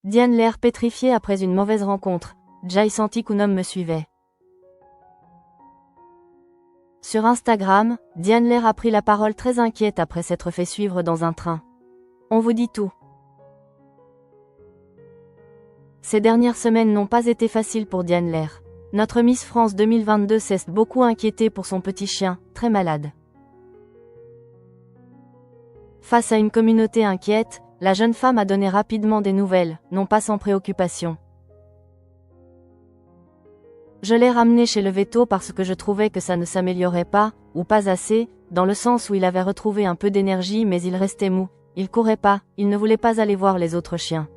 Diane l'air pétrifiée après une mauvaise rencontre. Jai senti qu'un homme me suivait. Sur Instagram, Diane l'air a pris la parole très inquiète après s'être fait suivre dans un train. On vous dit tout. Ces dernières semaines n'ont pas été faciles pour Diane l'air. Notre Miss France 2022 s'est beaucoup inquiétée pour son petit chien, très malade. Face à une communauté inquiète, la jeune femme a donné rapidement des nouvelles, non pas sans préoccupation. Je l'ai ramené chez le véto parce que je trouvais que ça ne s'améliorait pas, ou pas assez, dans le sens où il avait retrouvé un peu d'énergie mais il restait mou, il courait pas, il ne voulait pas aller voir les autres chiens.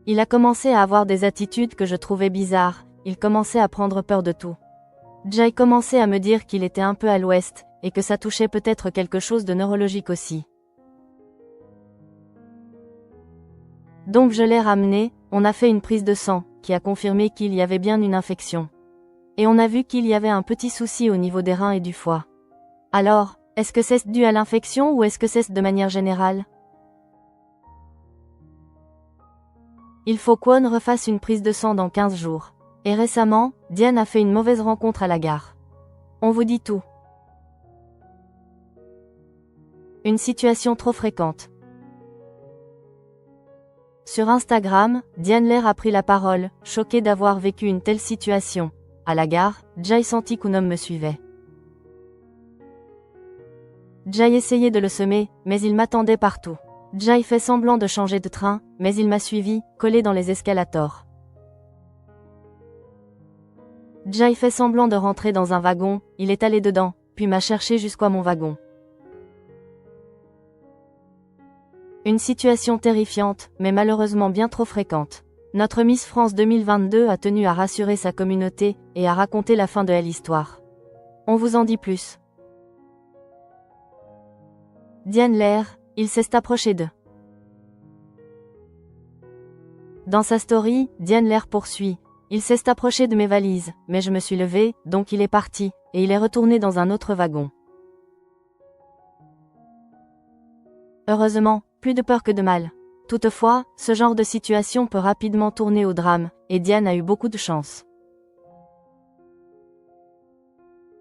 Il a commencé à avoir des attitudes que je trouvais bizarres, il commençait à prendre peur de tout. Jai commençait à me dire qu'il était un peu à l'ouest, et que ça touchait peut-être quelque chose de neurologique aussi. Donc je l'ai ramené, on a fait une prise de sang, qui a confirmé qu'il y avait bien une infection. Et on a vu qu'il y avait un petit souci au niveau des reins et du foie. Alors, est-ce que c'est dû à l'infection ou est-ce que c'est de manière générale? Il faut qu'on refasse une prise de sang dans 15 jours. Et récemment, Diane a fait une mauvaise rencontre à la gare. On vous dit tout. Une situation trop fréquente. Sur Instagram, Diane l'air a pris la parole, choquée d'avoir vécu une telle situation. À la gare, Jai sentit qu'un homme me suivait. Jai essayait de le semer, mais il m'attendait partout. Jai fait semblant de changer de train, mais il m'a suivi, collé dans les escalators. Jai fait semblant de rentrer dans un wagon, il est allé dedans, puis m'a cherché jusqu'à mon wagon. Une situation terrifiante, mais malheureusement bien trop fréquente. Notre Miss France 2022 a tenu à rassurer sa communauté, et à raconter la fin de l'histoire. On vous en dit plus. Diane l'air, il s'est approché d'eux. Dans sa story, Diane l'air poursuit. Il s'est approché de mes valises, mais je me suis levée, donc il est parti, et il est retourné dans un autre wagon. Heureusement, plus de peur que de mal. Toutefois, ce genre de situation peut rapidement tourner au drame, et Diane a eu beaucoup de chance.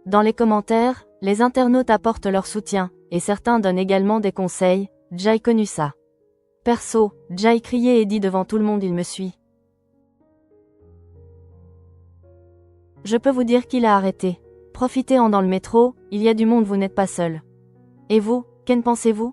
Dans les commentaires, les internautes apportent leur soutien, et certains donnent également des conseils. Jai connu ça. Perso, Jai criait et dit devant tout le monde il me suit. Je peux vous dire qu'il a arrêté. Profitez en dans le métro, il y a du monde, vous n'êtes pas seul. Et vous, qu'en pensez-vous?